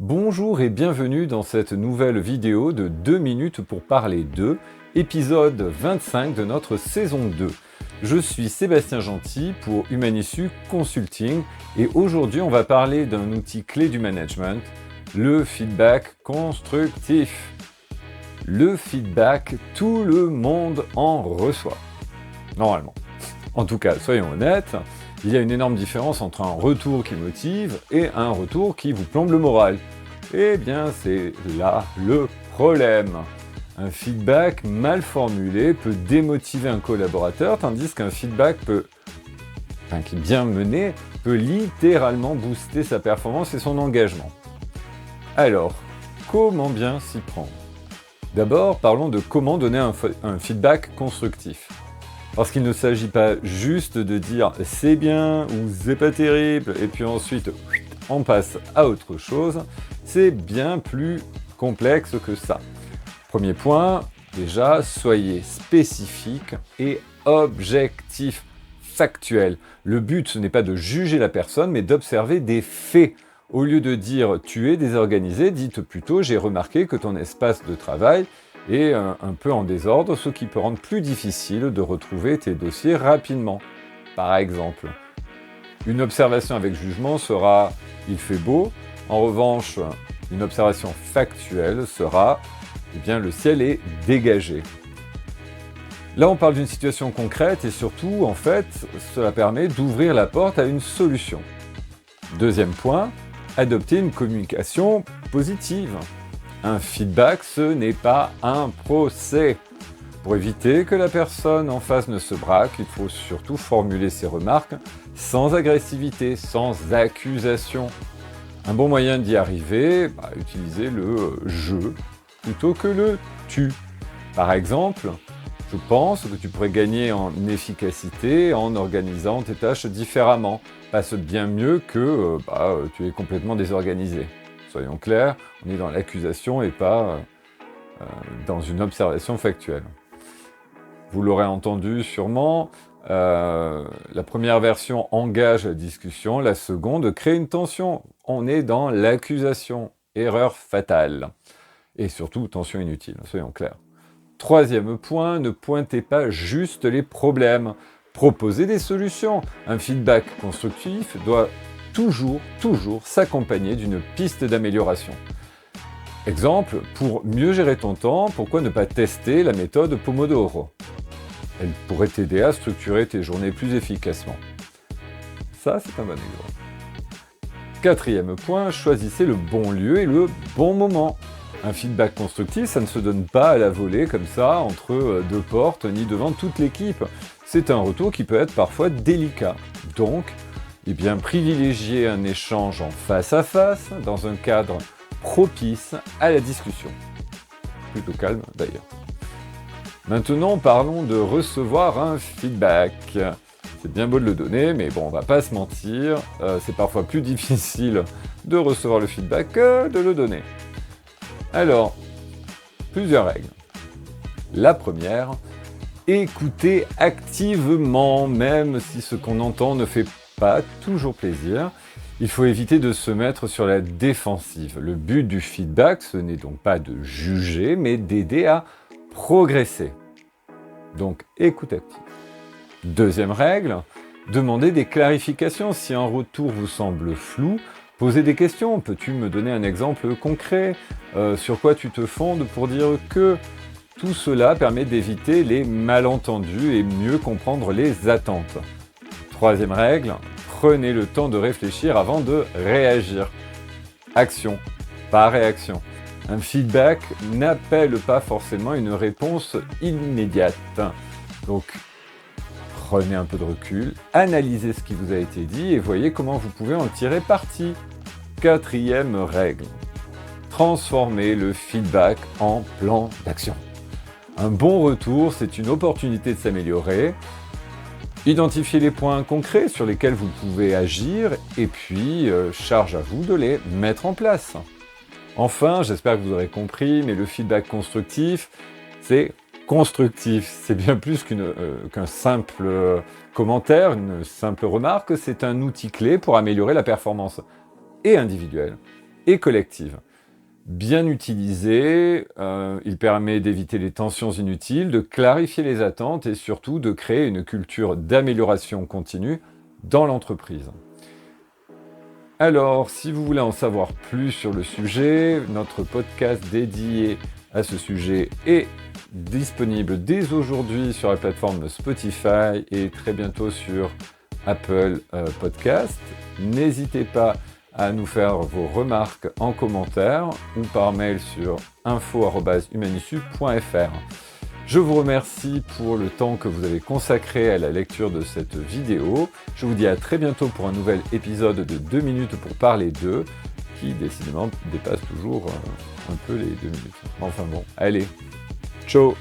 Bonjour et bienvenue dans cette nouvelle vidéo de 2 minutes pour parler de, épisode 25 de notre saison 2. Je suis Sébastien Gentil pour Humanissu Consulting et aujourd'hui on va parler d'un outil clé du management, le feedback constructif. Le feedback, tout le monde en reçoit. Normalement. En tout cas, soyons honnêtes, il y a une énorme différence entre un retour qui motive et un retour qui vous plombe le moral. Eh bien, c'est là le problème. Un feedback mal formulé peut démotiver un collaborateur, tandis qu'un feedback qui est bien mené, peut littéralement booster sa performance et son engagement. Alors, comment bien s'y prendre ? D'abord, parlons de comment donner un feedback constructif. Parce qu'il ne s'agit pas juste de dire « c'est bien » ou « c'est pas terrible » et puis ensuite on passe à autre chose, c'est bien plus complexe que ça. Premier point, déjà, soyez spécifique et objectif, factuel. Le but, ce n'est pas de juger la personne, mais d'observer des faits. Au lieu de dire « tu es désorganisé », dites plutôt « j'ai remarqué que ton espace de travail est un peu en désordre, ce qui peut rendre plus difficile de retrouver tes dossiers rapidement. » Par exemple, une observation avec jugement sera « il fait beau ». En revanche, une observation factuelle sera « eh bien, le ciel est dégagé ». Là, on parle d'une situation concrète et surtout, en fait, cela permet d'ouvrir la porte à une solution. Deuxième point, adopter une communication positive. Un feedback, ce n'est pas un procès. Pour éviter que la personne en face ne se braque, il faut surtout formuler ses remarques sans agressivité, sans accusation. Un bon moyen d'y arriver, utiliser le « je » plutôt que le « tu ». Par exemple, je pense que tu pourrais gagner en efficacité en organisant tes tâches différemment. Passe bien mieux que tu es complètement désorganisé. Soyons clairs, on est dans l'accusation et pas dans une observation factuelle. Vous l'aurez entendu sûrement, la première version engage la discussion, la seconde crée une tension. On est dans l'accusation, erreur fatale. Et surtout, tension inutile, soyons clairs. Troisième point, ne pointez pas juste les problèmes. Proposez des solutions. Un feedback constructif doit toujours s'accompagner d'une piste d'amélioration. Exemple, pour mieux gérer ton temps, pourquoi ne pas tester la méthode Pomodoro ? Elle pourrait t'aider à structurer tes journées plus efficacement. Ça, c'est un bon exemple. Quatrième point, choisissez le bon lieu et le bon moment. Un feedback constructif, ça ne se donne pas à la volée comme ça, entre deux portes, ni devant toute l'équipe. C'est un retour qui peut être parfois délicat. Donc, privilégiez un échange en face à face, dans un cadre propice à la discussion. Plutôt calme d'ailleurs. Maintenant, parlons de recevoir un feedback. C'est bien beau de le donner, mais bon, on va pas se mentir, c'est parfois plus difficile de recevoir le feedback que de le donner. Alors, plusieurs règles. La première, écoutez activement, même si ce qu'on entend ne fait pas toujours plaisir. Il faut éviter de se mettre sur la défensive. Le but du feedback, ce n'est donc pas de juger, mais d'aider à progresser. Donc, écoute active. Deuxième règle, demandez des clarifications. Si un retour vous semble flou, posez des questions. Peux-tu me donner un exemple concret ? Sur quoi tu te fondes pour dire que tout cela permet d'éviter les malentendus et mieux comprendre les attentes. Troisième règle, prenez le temps de réfléchir avant de réagir. Action, pas réaction. Un feedback n'appelle pas forcément une réponse immédiate. Donc, prenez un peu de recul, analysez ce qui vous a été dit et voyez comment vous pouvez en tirer parti. Quatrième règle, transformez le feedback en plan d'action. Un bon retour, c'est une opportunité de s'améliorer. Identifiez les points concrets sur lesquels vous pouvez agir et puis charge à vous de les mettre en place. Enfin, j'espère que vous aurez compris, mais le feedback constructif, c'est constructif. C'est bien plus qu'un simple commentaire, une simple remarque. C'est un outil clé pour améliorer la performance et individuelle et collective. Bien utilisé, il permet d'éviter les tensions inutiles, de clarifier les attentes et surtout de créer une culture d'amélioration continue dans l'entreprise. Alors, si vous voulez en savoir plus sur le sujet, notre podcast dédié à ce sujet est disponible dès aujourd'hui sur la plateforme Spotify et très bientôt sur Apple Podcast. N'hésitez pas à nous faire vos remarques en commentaire ou par mail sur info@humanissu.fr. Je vous remercie pour le temps que vous avez consacré à la lecture de cette vidéo. Je vous dis à très bientôt pour un nouvel épisode de 2 minutes pour parler d'eux, qui décidément dépasse toujours un peu les 2 minutes. Enfin bon, allez, ciao!